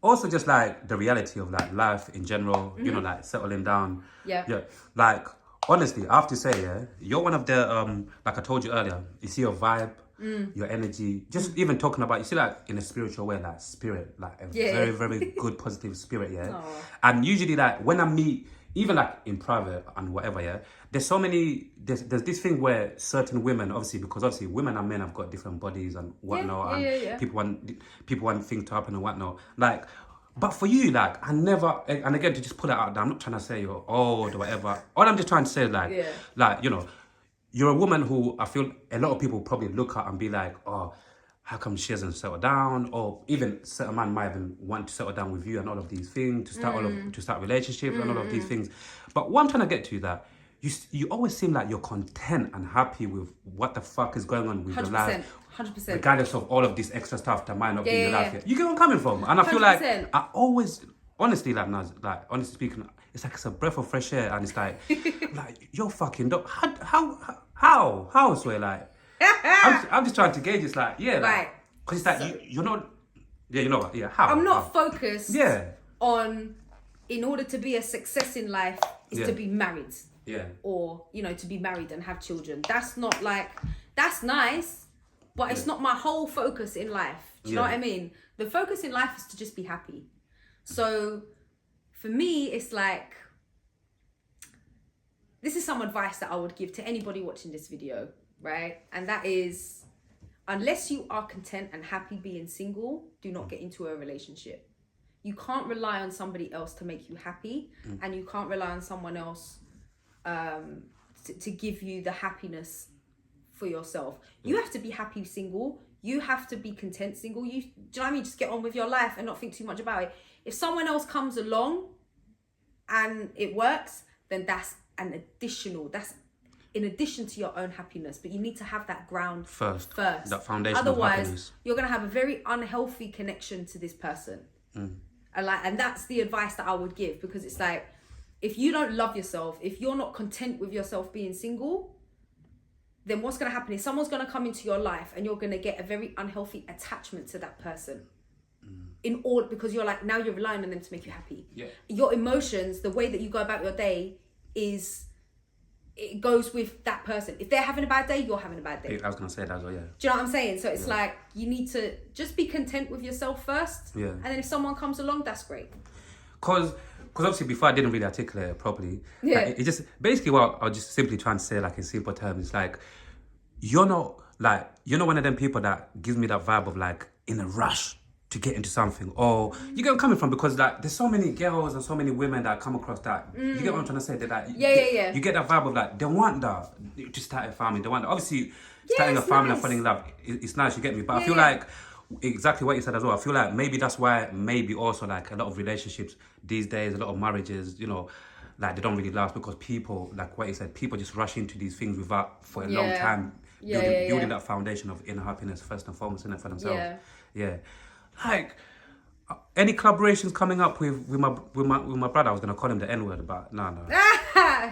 also just like the reality of like life in general, you know, like settling down. Yeah. Yeah. Like, honestly, I have to say, yeah, you're one of the, like I told you earlier, you see your vibe, your energy, just even talking about, you see like in a spiritual way, like spirit, like a very, very good positive spirit, yeah. Aw. And usually like when I meet, even like in private and whatever, yeah, there's so many, there's this thing where certain women, obviously, because obviously women and men have got different bodies and whatnot, Yeah. people want things to happen and whatnot. Like, but for you, like, I never, and again, to just put it out there, I'm not trying to say you're old or whatever. All I'm just trying to say is like, Yeah. like, you know, you're a woman who I feel a lot of people probably look at and be like, oh, how come she hasn't settled down? Or even certain man might even want to settle down with you and all of these things, to start relationships and all of these things. But what I'm trying to get to is that you always seem like you're content and happy with what the fuck is going on with your life. 100%. Regardless of all of this extra stuff that might not be in your life Yeah. yet. You get where I'm coming from? And I feel like 100%. I always, honestly, like Naz, like honestly speaking, it's like it's a breath of fresh air, and it's like, like you're fucking dope. How I swear, like, I'm just trying to gauge. It's like, yeah, like, Right. because it's like you're not, yeah, you know what, yeah, how? I'm not how? focused Yeah, on, in order to be a success in life, is to be married. yeah, Or, you know, to be married and have children. That's not like, that's nice, but it's not my whole focus in life. Do you know what I mean? The focus in life is to just be happy. So for me, it's like, this is some advice that I would give to anybody watching this video, right? And that is, unless you are content and happy being single, do not get into a relationship. You can't rely on somebody else to make you happy, and you can't rely on someone else to give you the happiness for yourself. You have to be happy single. You have to be content single. Do you know what I mean? Just get on with your life and not think too much about it. If someone else comes along and it works, then that's in addition to your own happiness. But you need to have that ground first. That foundation of Otherwise, happiness. you're going to have a very unhealthy connection to this person. And that's the advice that I would give, because it's like, if you don't love yourself, if you're not content with yourself being single, then what's going to happen is someone's going to come into your life and you're going to get a very unhealthy attachment to that person. Because you're like, now you're relying on them to make you happy. Yeah. Your emotions, the way that you go about your day it goes with that person. If they're having a bad day, you're having a bad day. I was going to say that as well, yeah. Do you know what I'm saying? So it's like, you need to just be content with yourself first. Yeah. And then if someone comes along, that's great. Because obviously before I didn't really articulate it properly. Yeah. Like, it just, basically what I was just simply trying to say, like in simple terms, it's like, you're not one of them people that gives me that vibe of like in a rush to get into something, or you get where I'm coming from, because like there's so many girls and so many women that come across that. You get what I'm trying to say? That like, Yeah. You get that vibe of like, they want that to start a family. They want that. Obviously starting a family and falling in love, it's nice. You get me? But I feel like exactly what you said as well. I feel like maybe that's why maybe also like a lot of relationships these days, a lot of marriages, you know, like they don't really last, because people, like what you said, people just rush into these things without for a long time building that foundation of inner happiness first and foremost, in it for themselves. Yeah. Like, any collaborations coming up with my brother? I was gonna call him the N-word, but no.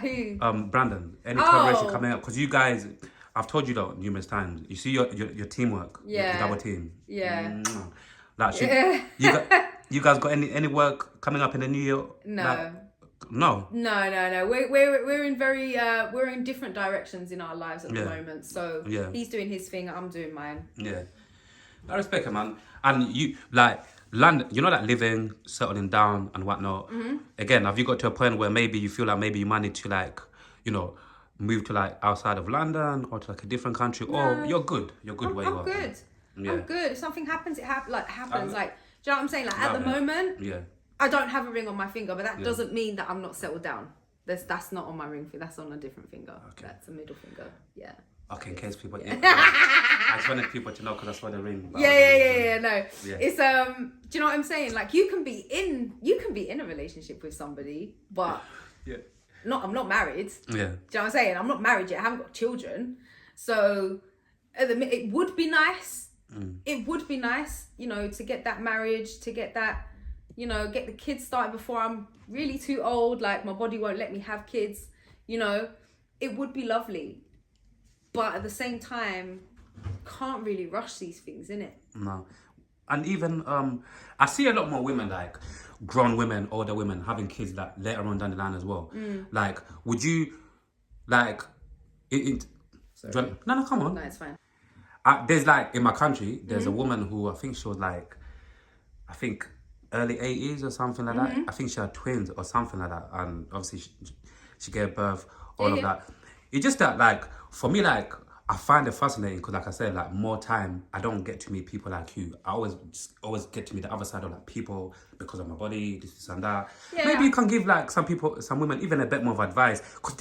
Who? Brandon. Any collaboration coming up? Because you guys, I've told you that numerous times. You see your teamwork. Yeah. Your double team. Yeah. Like, you guys got any work coming up in the new year? No. Like, no. We're in we're in different directions in our lives at the moment. So he's doing his thing, I'm doing mine. Yeah. I respect it, man. And you, like, land, you know, like living, settling down and whatnot. Again, have you got to a point where maybe you feel like maybe you might need to, like, you know, move to like outside of London or to like a different country? No. Or you're good where you are? I'm good. If something happens, it happens. Like, do you know what I'm saying? Like, at the moment, I don't have a ring on my finger, but that doesn't mean that I'm not settled down. That's not on my ring finger. That's on a different finger. Okay. That's a middle finger. Yeah. Okay, in case people, I just wanted people to know, because that's why the ring. No, it's do you know what I'm saying? Like, you can be in a relationship with somebody, but I'm not married. Yeah. Do you know what I'm saying? I'm not married yet. I haven't got children, so it would be nice. It would be nice, you know, to get that marriage, to get that, you know, get the kids started before I'm really too old. Like, my body won't let me have kids. You know, it would be lovely. But at the same time, can't really rush these things, innit? No. and even I see a lot more women, like grown women, older women having kids like later on down the line as well. Like, would you like it? No, come on. No, it's fine. There's like in my country, there's a woman who I think she was like, I think early 80s or something like that. I think she had twins or something like that, and obviously she gave birth, all of that. It's just that, like, for me, like, I find it fascinating because, like I said, like, more time, I don't get to meet people like you. I always get to meet the other side of, like, people because of my body, this and that. Yeah. Maybe you can give, like, some women, even a bit more of advice, because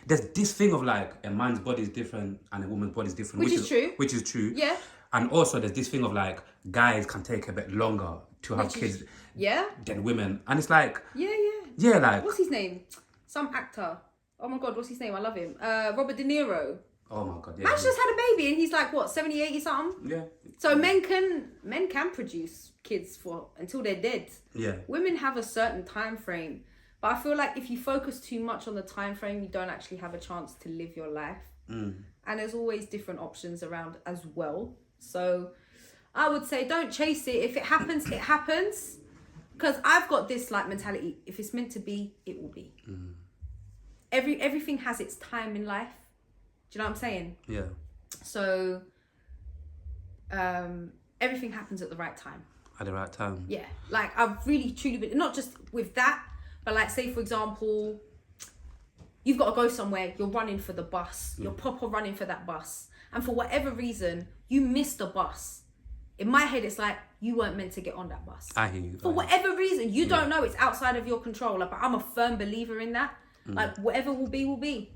there's this thing of, like, a man's body is different and a woman's body is different. Which is true. Which is true. Yeah. And also, there's this thing of, like, guys can take a bit longer to have kids than women. And it's like... Yeah, like... What's his name? Some actor. Oh my God, what's his name? I love him. Robert De Niro. Oh my God, yeah. Man's just had a baby and he's like, what, 70, 80 something? Yeah. So men can produce kids until they're dead. Yeah. Women have a certain time frame. But I feel like if you focus too much on the time frame, you don't actually have a chance to live your life. And there's always different options around as well. So I would say don't chase it. If it happens, it happens. Because I've got this like mentality. If it's meant to be, it will be. Everything has its time in life. Do you know what I'm saying? Yeah. So everything happens at the right time. At the right time. Yeah. Like I've really truly been, not just with that, but like say for example, you've got to go somewhere, you're running for the bus. You're proper running for that bus. And for whatever reason, you missed the bus. In my head, it's like, you weren't meant to get on that bus. I hear you. For whatever reason, you don't know, it's outside of your control. Like, I'm a firm believer in that. Like, whatever will be, will be.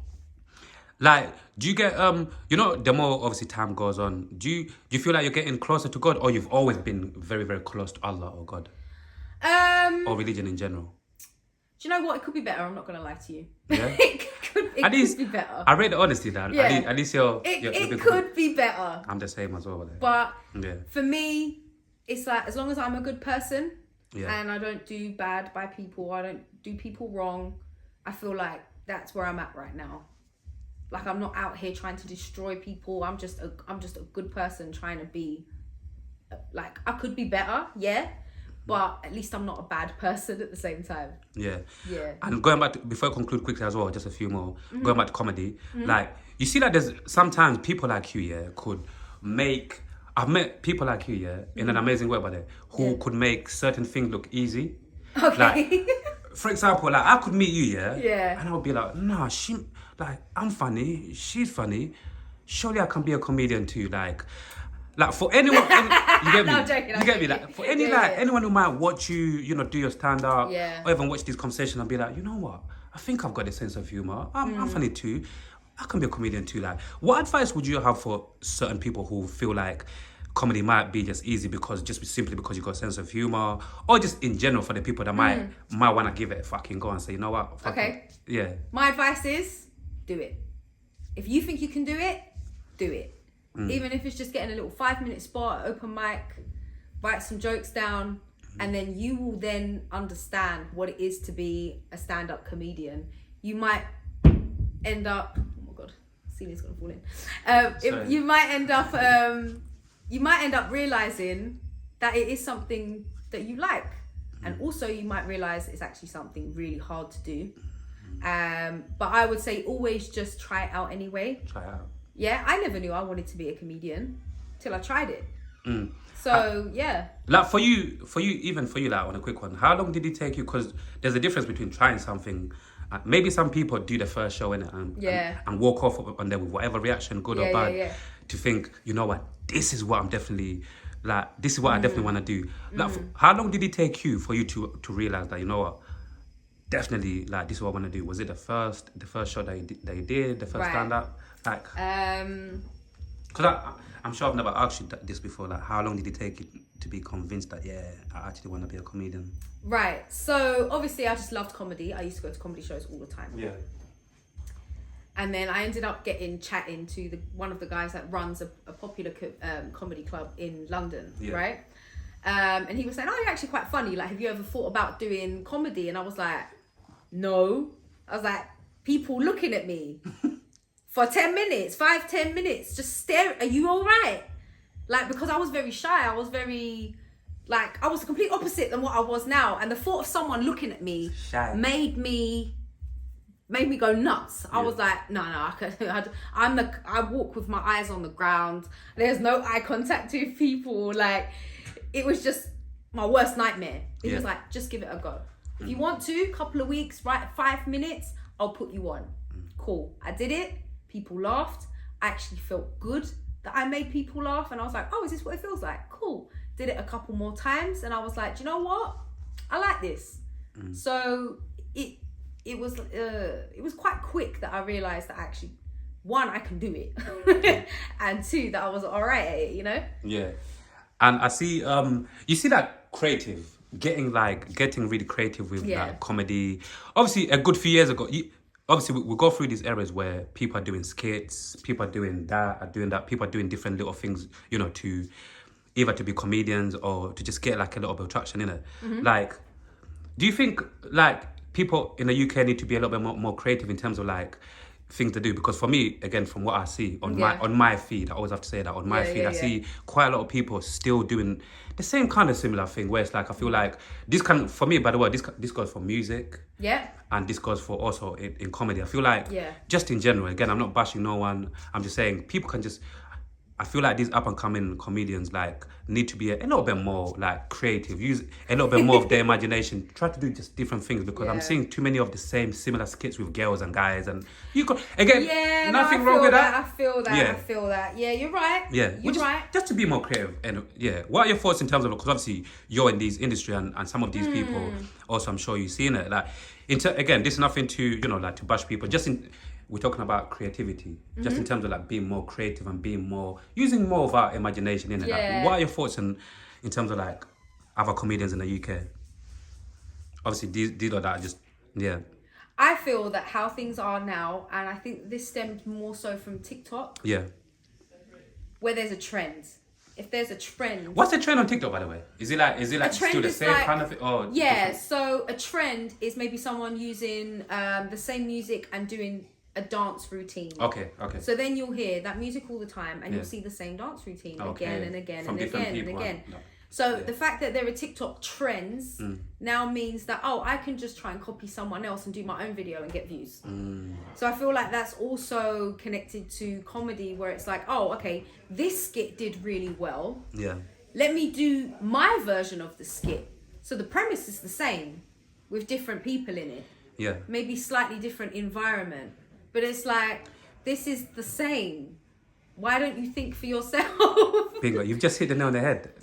Like, do you get, the more obviously time goes on, do you feel like you're getting closer to God, or you've always been very, very close to Allah or God? Or religion in general? Do you know what? It could be better. I'm not going to lie to you. Yeah? it could be better. I read the honesty, Dan. Yeah. At least you're... It could be better. I'm the same as well. But for me, it's like, as long as I'm a good person and I don't do bad by people, I don't do people wrong, I feel like that's where I'm at right now. Like, I'm not out here trying to destroy people. I'm just a good person trying to be... Like, I could be better, but at least I'm not a bad person at the same time. Yeah. And going back to, before I conclude quickly as well, just a few more, going back to comedy, like, you see that there's sometimes people like you, could make... I've met people like you, in an amazing way, by the way, who could make certain things look easy. Okay. Like, for example, like, I could meet you, and I would be like, nah, I'm funny, she's funny, surely I can be a comedian too, like for anyone, you get me? No, I'm joking, you get me? Like, for anyone who might watch you, do your stand-up, or even watch this conversation and be like, you know what? I think I've got a sense of humor. I'm funny too. I can be a comedian too. Like, what advice would you have for certain people who feel like comedy might be just easy simply because you got a sense of humor, or just in general for the people that might want to give it a fucking go and say, you know what? Okay. Yeah. My advice is, do it. If you think you can do it, do it. Even if it's just getting a little 5-minute spot, open mic, write some jokes down, and then you will then understand what it is to be a stand-up comedian. You might end up... Oh my God, ceiling's gonna fall in. You might end up realising that it is something that you like. And also you might realise it's actually something really hard to do. But I would say always just try it out anyway. Try it out. Yeah, I never knew I wanted to be a comedian till I tried it. So, Like, for you, like, on a quick one, how long did it take you? Because there's a difference between trying something. Maybe some people do the first show and walk off on there with whatever reaction, good or bad, to think, you know what, this is what I definitely want to do. Like, how long did it take you for you to realise that, you know what, definitely, like, this is what I want to do? Was it the first show that you did, the first stand-up? Like, because I'm sure I've never asked you this before. Like, how long did it take you to be convinced that, I actually want to be a comedian? Right. So, obviously, I just loved comedy. I used to go to comedy shows all the time. Yeah. And then I ended up chatting to one of the guys that runs a popular comedy club in London, right? And he was saying, oh, you're actually quite funny. Like, have you ever thought about doing comedy? And I was like, no. I was like, people looking at me for 10 minutes, 5-10 minutes, just stare. Are you all right? Like, because I was very shy, I was very, like, I was the complete opposite than what I was now. And the thought of someone looking at me Shy. made me go nuts. I was like, no, I walk with my eyes on the ground. There's no eye contact with people. Like, it was just my worst nightmare. He was like, just give it a go. If you want to, couple of weeks, right, 5 minutes, I'll put you on. Cool. I did it. People laughed. I actually felt good that I made people laugh. And I was like, oh, is this what it feels like? Cool. Did it a couple more times. And I was like, do you know what? I like this. So it was quite quick that I realised that actually, one, I can do it. And two, that I was all right at it, you know? Yeah. And I see, you see that creative, getting really creative with like comedy. Obviously, a good few years ago, obviously we go through these eras where people are doing skits, people are doing that, people are doing different little things, you know, to either to be comedians or to just get like a little bit of traction in it. Like, do you think like people in the UK need to be a little bit more creative in terms of like things to do? Because for me, again, from what I see on my feed, I always have to say that on my feed, I see quite a lot of people still doing the same kind of similar thing, where it's like, I feel like this kind, for me, by the way, this goes for music. Yeah. And this goes for also in comedy. I feel like just in general, again, I'm not bashing no one. I'm just saying people can just, I feel like these up and coming comedians like need to be a little bit more like creative, use a little bit more of their imagination, try to do just different things, because I'm seeing too many of the same similar skits with girls and guys, and you could, again, nothing wrong with that. I feel that. Yeah, you're right. Yeah, you're right. Just to be more creative. And what are your thoughts in terms of, because obviously you're in these industry and some of these people also, I'm sure you've seen it. Like, again, this is nothing to, you know, like to bash people. We're talking about creativity, just in terms of like being more creative and using more of our imagination in it. Like, what are your thoughts in terms of like other comedians in the UK? Obviously, these are that just, I feel that how things are now, and I think this stemmed more so from TikTok. Yeah. Where there's a trend. If there's a trend. What's the trend on TikTok, by the way? Is it like still the same kind of thing? Or different? So a trend is maybe someone using the same music and doing a dance routine. Okay. So then you'll hear that music all the time, and you'll see the same dance routine again and again From and again and again. So the fact that there are TikTok trends now means that, I can just try and copy someone else and do my own video and get views. So I feel like that's also connected to comedy, where it's like, okay, this skit did really well. Yeah. Let me do my version of the skit. So the premise is the same with different people in it. Yeah. Maybe slightly different environment. But it's like, this is the same. Why don't you think for yourself? Bingo, you've just hit the nail on the head.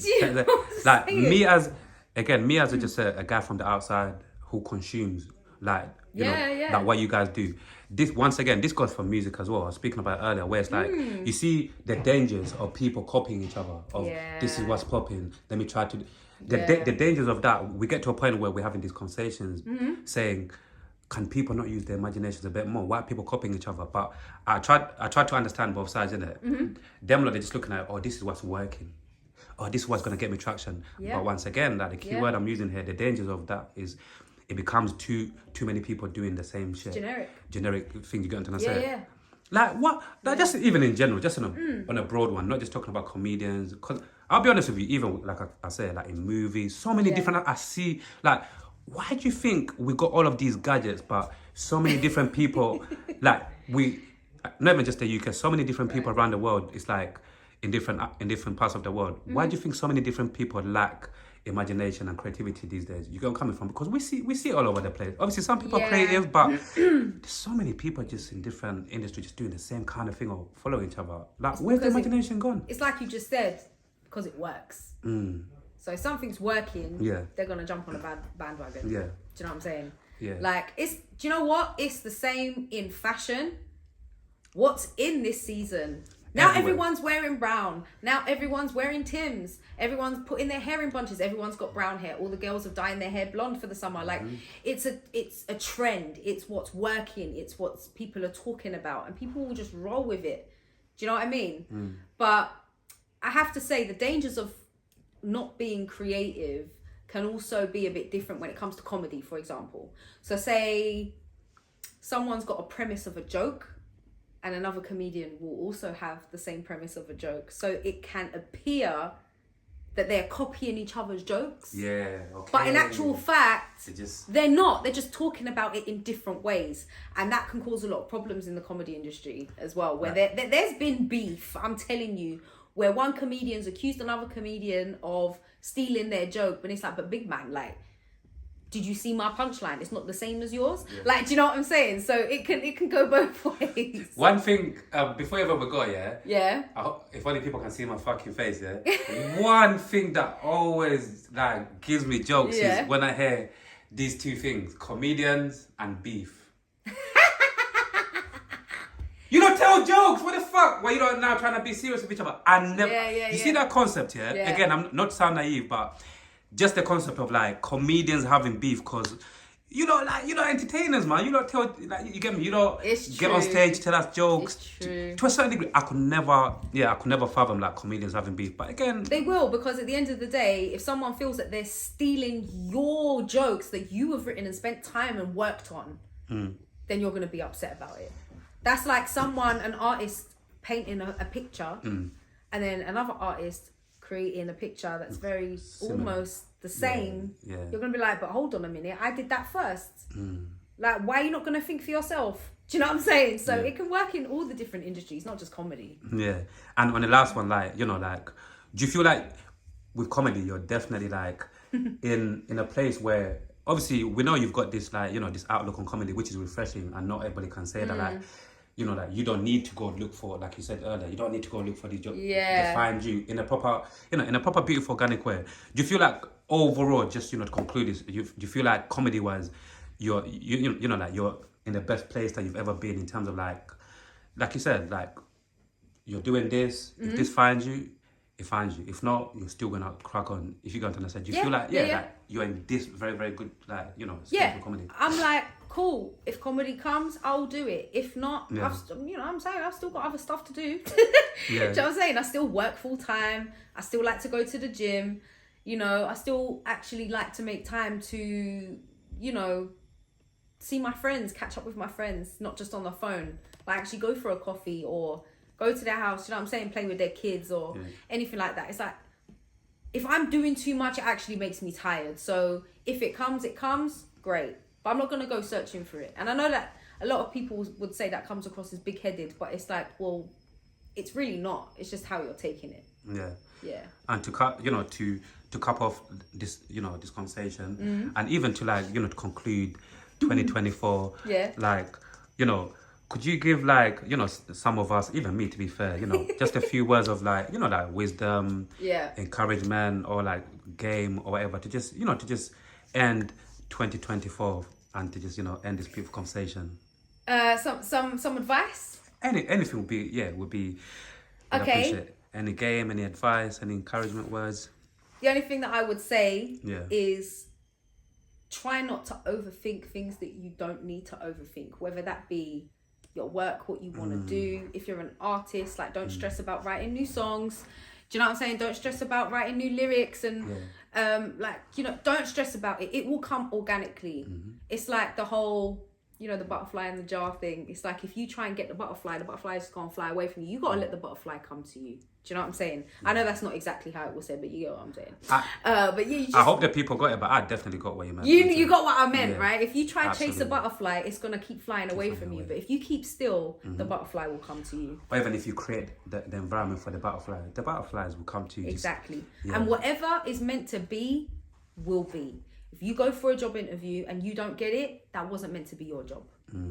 Like me as just a guy from the outside who consumes like you know like what you guys do. This goes for music as well. I was speaking about it earlier, where it's like you see the dangers of people copying each other. This is what's popping. Let me try to. The dangers of that. We get to a point where we're having these conversations, saying, can people not use their imaginations a bit more? Why are people copying each other? But I tried to understand both sides, innit? Them, they're just looking at, this is what's working. This is what's going to get me traction. But once again, like the key word I'm using here, the dangers of that is it becomes too many people doing the same shit. Generic things, you get what I'm saying? Yeah. Like what? Like just even in general, just on a broad one, not just talking about comedians. Because I'll be honest with you, even like I say, like in movies, so many different, I see, like, why do you think we got all of these gadgets, but so many different people, like not even just the UK, so many different people around the world, it's like in different parts of the world. Why do you think so many different people lack imagination and creativity these days? You get where I'm coming from? Because we see it all over the place. Obviously, some people are creative, but there's so many people just in different industries just doing the same kind of thing or following each other. Like, where's the imagination gone? It's like you just said, because it works. So if something's working, they're going to jump on a bandwagon. Yeah. Do you know what I'm saying? Yeah. Like, do you know what? It's the same in fashion. What's in this season? Now everyone's wearing brown. Now everyone's wearing Tims. Everyone's putting their hair in bunches. Everyone's got brown hair. All the girls have dyed their hair blonde for the summer. Like, it's a trend. It's what's working. It's what people are talking about. And people will just roll with it. Do you know what I mean? But I have to say, the dangers of not being creative can also be a bit different when it comes to comedy, for example. So say someone's got a premise of a joke, and another comedian will also have the same premise of a joke. So it can appear that they're copying each other's jokes. Yeah, okay. But in actual fact, just... they're not. They're just talking about it in different ways. And that can cause a lot of problems in the comedy industry as well, where there's been beef, I'm telling you, where one comedian's accused another comedian of stealing their joke, but it's like, but big man, like, did you see my punchline? It's not the same as yours. Yeah. Like, do you know what I'm saying? So it can go both ways. One thing, before you ever go, yeah. If only people can see my fucking face, one thing that always like gives me jokes is when I hear these two things: comedians and beef. You don't tell jokes. What the fuck? Why you don't now trying to be serious with each other? I never. You see that concept, yeah? Again, I'm not sound naive, but. Just the concept of like comedians having beef, because you know, like, you know, entertainers, man. You don't tell, like, you get me. You don't get on stage, tell us jokes. It's true. To a certain degree, I could never fathom like comedians having beef. But again, they will, because at the end of the day, if someone feels that they're stealing your jokes that you have written and spent time and worked on, then you're going to be upset about it. That's like an artist painting a picture, and then another artist creating a picture that's very almost the same. You're gonna be like, but hold on a minute, I did that first. Like, why are you not gonna think for yourself? Do you know what I'm saying? So it can work in all the different industries, not just comedy. And on the last one, like, you know, like, do you feel like with comedy you're definitely like in a place where obviously we know you've got this, like, you know, this outlook on comedy which is refreshing, and not everybody can say that, like, you know, like, you don't need to go look for, like you said earlier, you don't need to go look for these jobs. They find you in a proper, you know, in a proper, beautiful, organic way. Do you feel like overall, just, you know, to conclude this, do you feel like comedy wise, you know, like, you're in the best place that you've ever been in terms of like you said, like, you're doing this, if this finds you, it finds you. If not, you're still gonna crack on. If you go to the side, do you feel like like you're in this very, very good, like, you know, space for comedy? I'm like, cool. If comedy comes, I'll do it. If not, I've still got other stuff to do. Do you know what I'm saying? I still work full time. I still like to go to the gym. You know, I still actually like to make time to, you know, see my friends, catch up with my friends, not just on the phone. Like, actually go for a coffee or go to their house, you know what I'm saying, play with their kids or anything like that. It's like, if I'm doing too much, it actually makes me tired. So if it comes, great. But I'm not going to go searching for it. And I know that a lot of people would say that comes across as big-headed, but it's like, well, it's really not. It's just how you're taking it. Yeah. And to cut, you know, to cap off this, you know, this conversation, and even to, like, you know, to conclude 2024, like, you know, could you give, like, you know, some of us, even me, to be fair, you know, just a few words of, like, you know, like, wisdom, encouragement, or like game or whatever, to just, you know, to just end 2024 and to just, you know, end this beautiful conversation? Some advice? Anything would be I'd appreciate. Any game, any advice, any encouragement words? The only thing that I would say is try not to overthink things that you don't need to overthink, whether that be your work, what you want to do. If you're an artist, like, don't stress about writing new songs. Do you know what I'm saying? Don't stress about writing new lyrics and like, you know, don't stress about it. It will come organically. It's like the whole, you know, the butterfly in the jar thing. It's like, if you try and get the butterfly is just gonna fly away from you. You gotta let the butterfly come to you. Do you know what I'm saying? I know that's not exactly how it was said, but you get what I'm saying. But you just, I hope that people got it, but I definitely got what you meant. You got what I meant, right? If you try and chase a butterfly, it's gonna keep flying away from you. But if you keep still, the butterfly will come to you. Or even if you create the environment for the butterflies will come to you. Exactly. And whatever is meant to be, will be. If you go for a job interview and you don't get it, that wasn't meant to be your job.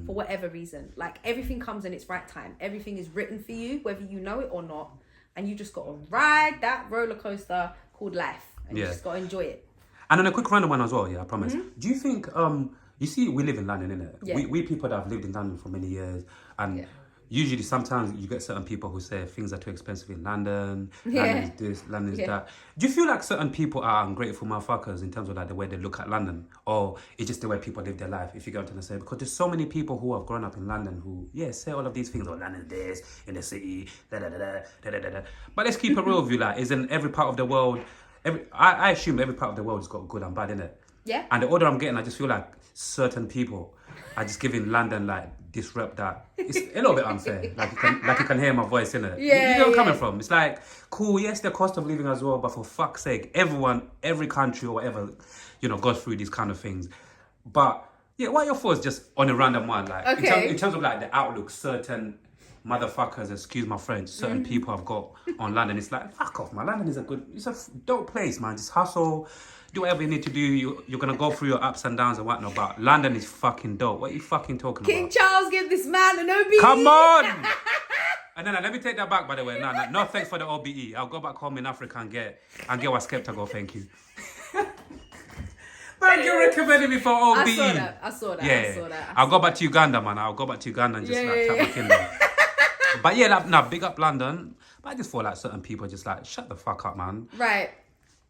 For whatever reason. Like, everything comes in its right time. Everything is written for you, whether you know it or not. And you just got to ride that roller coaster called life. And you just got to enjoy it. And then a quick random one as well, I promise. Do you think, you see, we live in London, innit? Yeah. We people that have lived in London for many years, and usually sometimes you get certain people who say things are too expensive in London, London is this, London is that. Do you feel like certain people are ungrateful motherfuckers in terms of, like, the way they look at London? Or it's just the way people live their life, if you get what I'm saying? Because there's so many people who have grown up in London who, say all of these things, London is this, in the city, da-da-da-da. But let's keep it real with you, like, is in every part of the world, I assume every part of the world has got good and bad in it. Yeah. And the older I'm getting, I just feel like certain people are just giving London like this rep that it's a little bit unfair. Like you can hear my voice in it. Yeah, you know where I'm yeah. coming from. It's like cool, yes, the cost of living as well, but for fuck's sake, every country or whatever, goes through these kind of things. But yeah, what are your thoughts just on a random one? Like in terms of like the outlook, certain motherfuckers, excuse my French, certain people have got on London. It's like, fuck off, man. London is it's a dope place, man. Just hustle, do whatever you need to do. You're gonna go through your ups and downs and whatnot, but London is fucking dope. What are you fucking talking King about? Charles give this man an OBE. Come on! And then let me take that back, by the way. No thanks for the OBE. I'll go back home in Africa and get what Skepta go, thank you. Man, you recommended me for OBE. I saw that. Yeah. I'll go back to Uganda, man. I'll go back to Uganda and just tap my kingdom. But yeah, big up London. But I just feel like certain people are just like, shut the fuck up, man. Right.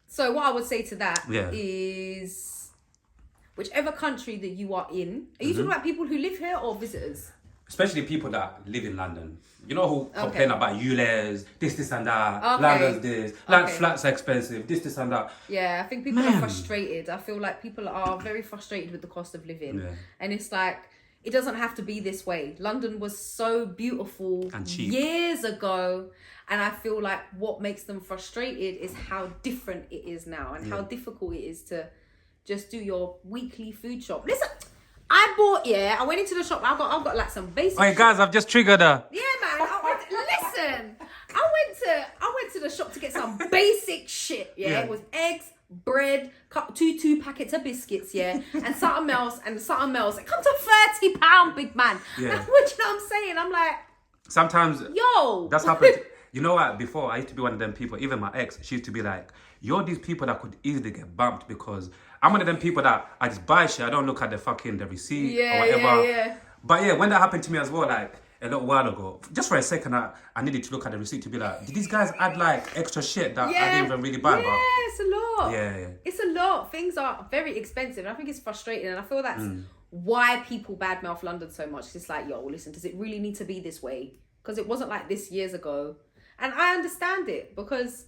So what I would say to that is, whichever country that you are in, are you talking about people who live here or visitors? Especially people that live in London. You know who complain about ULEZ, this and that, London's this, flats are expensive, this and that. Yeah, I think people are frustrated. I feel like people are very frustrated with the cost of living. Yeah. And it's like, it doesn't have to be this way. London was so beautiful and cheap years ago. And I feel like what makes them frustrated is how different it is now and how difficult it is to just do your weekly food shop. Listen, I went into the shop. I've got like some basic. Hey guys, I've just triggered her. Yeah, man. Listen, I went to the shop to get some basic shit. Yeah, it was eggs, bread, two packets of biscuits. Yeah, and something else. It comes to £30, big man. Yeah. What you know what I'm saying? I'm like, sometimes, that's happened. You know what? Before I used to be one of them people. Even my ex, she used to be like, "You're these people that could easily get bumped because." I'm one of them people that I just buy shit. I don't look at the receipt or whatever. Yeah. But yeah, when that happened to me as well, like a little while ago, just for a second, I needed to look at the receipt to be like, did these guys add like extra shit that I didn't even really buy? Yeah, it's a lot. Yeah. It's a lot. Things are very expensive. And I think it's frustrating. And I feel that's why people badmouth London so much. It's like, yo, listen, does it really need to be this way? Because it wasn't like this years ago. And I understand it because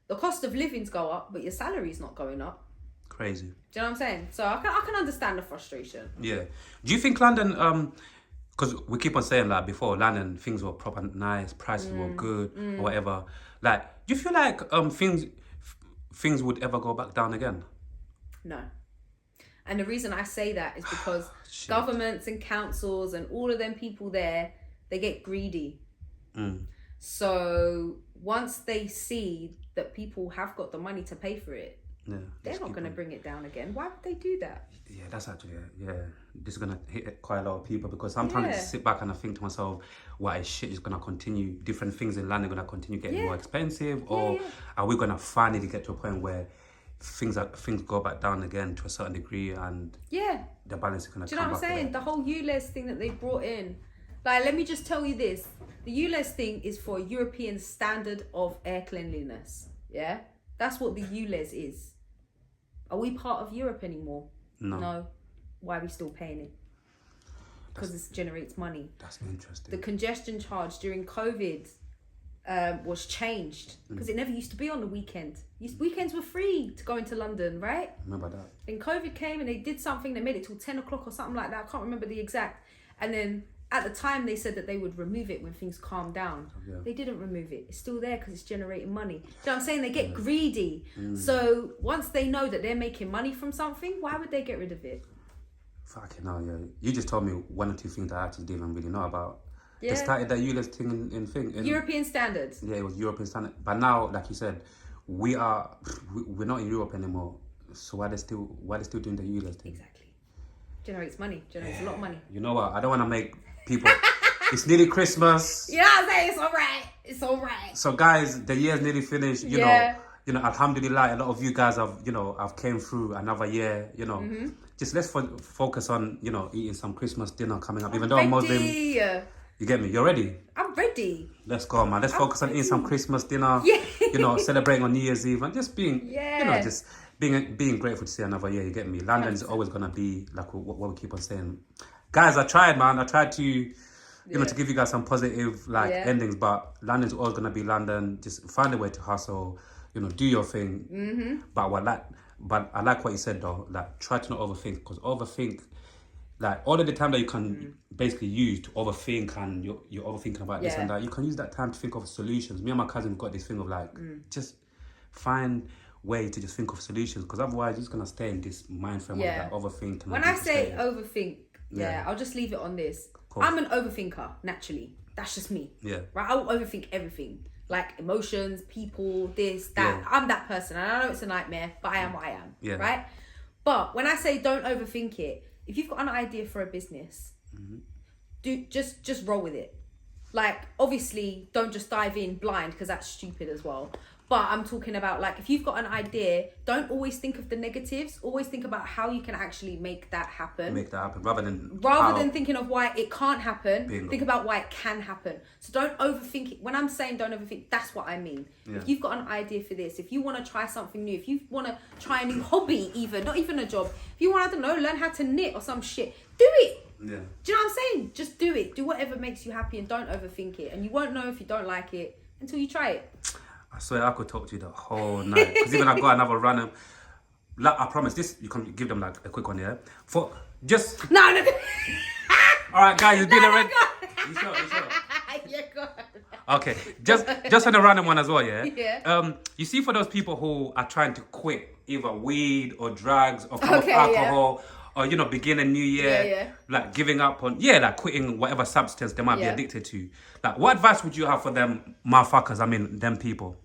the cost of living's go up, but your salary's not going up. Crazy. Do you know what I'm saying? So I can understand the frustration. Yeah. Do you think London, because we keep on saying like before, London, things were proper nice, prices were good or whatever. Like, do you feel like things would ever go back down again? No. And the reason I say that is because governments and councils and all of them people there, they get greedy. So once they see that people have got the money to pay for it, they're not going to bring it down again. Why would they do that? Yeah, that's actually, this is going to hit quite a lot of people because sometimes I just sit back and I think to myself, what is shit is going to continue, different things in London are going to continue getting more expensive, or are we going to finally get to a point where things go back down again to a certain degree and the balance is going to come back? Do you know what I'm saying? Again. The whole ULEZ thing that they brought in, like, let me just tell you this. The ULEZ thing is for a European standard of air cleanliness. Yeah? That's what the ULEZ is. Are we part of Europe anymore? No. Why are we still paying it? Because it generates money. That's interesting. The congestion charge during COVID was changed because it never used to be on the weekend. Weekends were free to go into London, right? Remember that. Then COVID came and they did something. They made it till 10 o'clock or something like that. I can't remember the exact. And then at the time they said that they would remove it when things calmed down. They didn't remove it. It's still there because it's generating money. Do you know what I'm saying? They get greedy. So once they know that they're making money from something, why would they get rid of it? Fucking hell, yeah. You just told me one or two things that I actually didn't even really know about. They started that ULEZ thing in European standards. Yeah, it was European standard. But now, like you said, we're not in Europe anymore. So why they still doing the ULEZ thing? Exactly. Generates money. Generates a lot of money. You know what? I don't want to make people. It's nearly Christmas. You know what I'm saying? It's all right. So guys, the year's nearly finished. You know, alhamdulillah, a lot of you guys have came through another year. You know, just let's focus on eating some Christmas dinner coming up. Even though I'm Muslim, you get me. You're ready. I'm ready. Let's go, man. Let's focus on eating some Christmas dinner. Celebrating on New Year's Eve and just being, just being grateful to see another year. You get me. London's always gonna be like what we keep on saying. Guys, I tried, man. I tried to, to give you guys some positive endings, but London's always gonna be London. Just find a way to hustle. Do your thing. But I like what you said though. Like, try to not overthink, because overthink like all of the time that you can basically use to overthink and you're overthinking about this Yeah. and that, you can use that time to think of solutions. Me and my cousin have got this thing of like, just find way to just think of solutions, because otherwise you're just gonna stay in this mind frame of like overthink. When I say overthink, I'll just leave it on this. I'm an overthinker naturally. That's just me. Yeah. Right. I will overthink everything, like emotions, people, this, that. Yeah. I'm that person, and I know it's a nightmare, but I am what I am. Yeah. Right. But when I say don't overthink it, if you've got an idea for a business, just roll with it. Like, obviously, don't just dive in blind, because that's stupid as well. But I'm talking about, like, if you've got an idea, don't always think of the negatives. Always think about how you can actually make that happen. Rather than thinking of why it can't happen. Think about why it can happen. So don't overthink it. When I'm saying don't overthink, that's what I mean. Yeah. If you've got an idea for this, if you want to try something new, if you want to try a new hobby, even not even a job, if you want, I don't know, learn how to knit or some shit, do it. Yeah. Do you know what I'm saying? Just do it. Do whatever makes you happy and don't overthink it. And you won't know if you don't like it until you try it. I swear I could talk to you the whole night. Because even I got another random. Like, I promise this, you can give them like a quick one, yeah? For just. No. Alright, guys, it's been a red. You sure? Yeah, go on. Okay, just on a random one as well, yeah? Yeah. You see, for those people who are trying to quit either weed or drugs or come off alcohol. Yeah. Or, you know, begin a new year, like giving up on, like quitting whatever substance they might be addicted to. Like, what advice would you have for them motherfuckers, them people?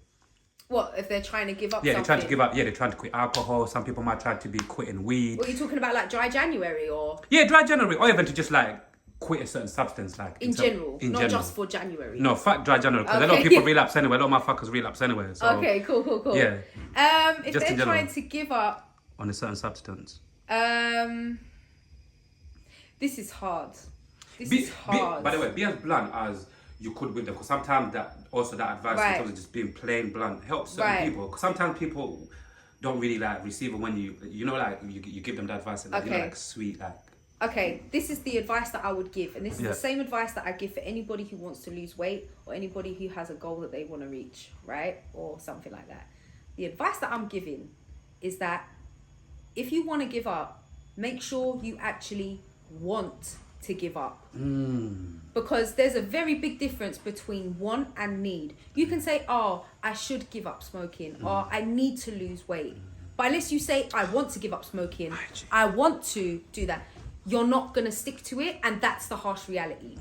What, if they're trying to give up something? They're trying to give up, they're trying to quit alcohol. Some people might try to be quitting weed. What are you talking about, like dry January or? Yeah, dry January, or even to just like quit a certain substance, like. In general, not just for January. No, fuck dry January, because a lot of people relapse anyway, a lot of motherfuckers relapse anyway. So, okay, cool. Yeah. If just they're trying to give up. On a certain substance. This is hard. By the way, be as blunt as you could with them, because sometimes that advice in terms of just being plain blunt helps certain people. Because sometimes people don't really like receive it when you give them the advice and like sweet like. Okay, this is the advice that I would give, and this is the same advice that I give for anybody who wants to lose weight or anybody who has a goal that they want to reach, right, or something like that. The advice that I'm giving is that if you want to give up, make sure you actually want to give up. Because there's a very big difference between want and need. You can say, oh, I should give up smoking, or I need to lose weight. But unless you say, I want to give up smoking, I want to do that, you're not going to stick to it, and that's the harsh reality.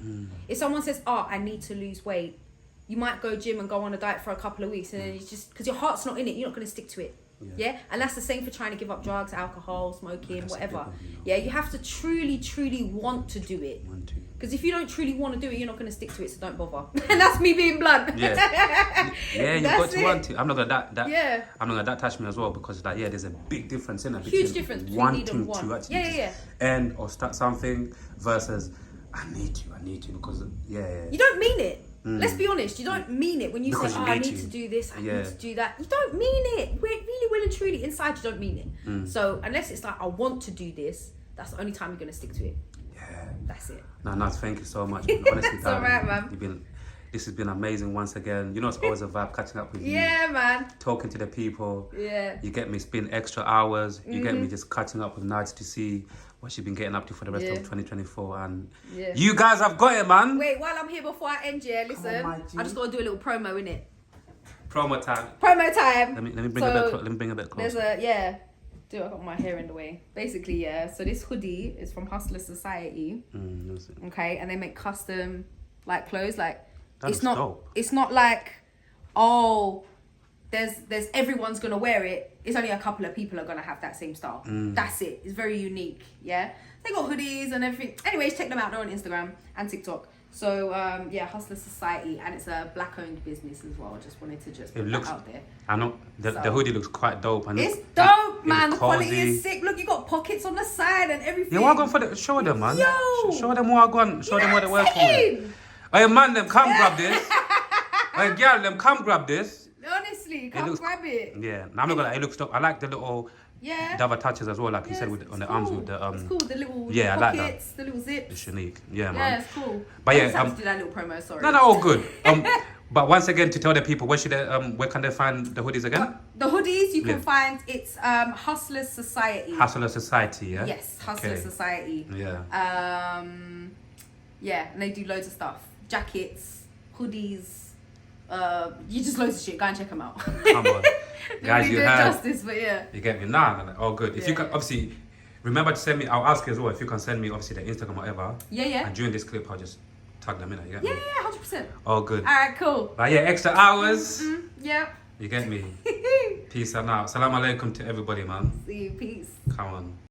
If someone says, oh, I need to lose weight, you might go gym and go on a diet for a couple of weeks, and then you just, because your heart's not in it, you're not going to stick to it. Yeah, and that's the same for trying to give up drugs, alcohol, smoking, whatever. You have to truly want to do it. Because if you don't truly want to do it, you're not going to stick to it. So don't bother. And that's me being blunt. Yeah, you've got to want to. I'm not gonna I'm not gonna that touch me as well, because like there's a big difference in it. Huge difference between wanting need and want. to actually end or start something versus I need to because you don't mean it. Let's be honest, you don't mean it when you say, I need to do this, I need to do that. You don't mean it. Really, well and truly, inside you don't mean it. So unless it's like, I want to do this, that's the only time you're going to stick to it. Yeah. That's it. No, thank you so much. Honestly, it's alright, man. This has been amazing once again. You know, it's always a vibe catching up with you. Yeah, man. Talking to the people. Yeah. You get me spend extra hours. You get me just catching up with Nadz to see what she's been getting up to for the rest of 2024. And you guys have got it, man. Wait, while I'm here before I end, listen. I just got to do a little promo, innit? Promo time. Let me bring a bit closer. I've got my hair in the way. Basically, so this hoodie is from Hustler Society. Okay, and they make custom like clothes. Like it's not like, oh, there's everyone's gonna wear it. It's only a couple of people are gonna have that same style. That's it. It's very unique. Yeah, they got hoodies and everything. Anyways, check them out. They're on Instagram and TikTok. So Hustler Society, and it's a black-owned business as well. Just wanted to put that out there. I know the hoodie looks quite dope. And it's dope, man. The quality is sick. Look, you got pockets on the side and everything. Yeah, what I going for show them, man. Yo, show them what I got. Show them what they work for. Hey man, them come grab this. Hey girl, them come grab this. Honestly, come grab it. Yeah, I'm not gonna lie, it looks dope. I like the little the other touches as well, like you said on the arms with the It's cool, the little pockets, I like that. The little zips. It's unique. Yeah, man. Yeah, it's cool. But I just had to do that little promo, sorry. No, all good. But once again, to tell the people, where can they find the hoodies again? The hoodies you can find, it's Hustlers Society. Hustler Society, yeah? Yes, Hustler Society. Yeah. Yeah, and they do loads of stuff. Jackets, hoodies, you just loads of shit. Go and check them out. Come on. Guys, you heard. Justice, but yeah. You get me? Nah. Oh, good. If you can, obviously, remember to send me, I'll ask you as well, if you can send me, obviously, the Instagram or whatever. Yeah. And during this clip, I'll just tag them in. You get me? Yeah, 100%. Oh, good. All right, cool. But yeah, extra hours. Yeah. You get me? Peace and out. Salam alaikum to everybody, man. See you. Peace. Come on.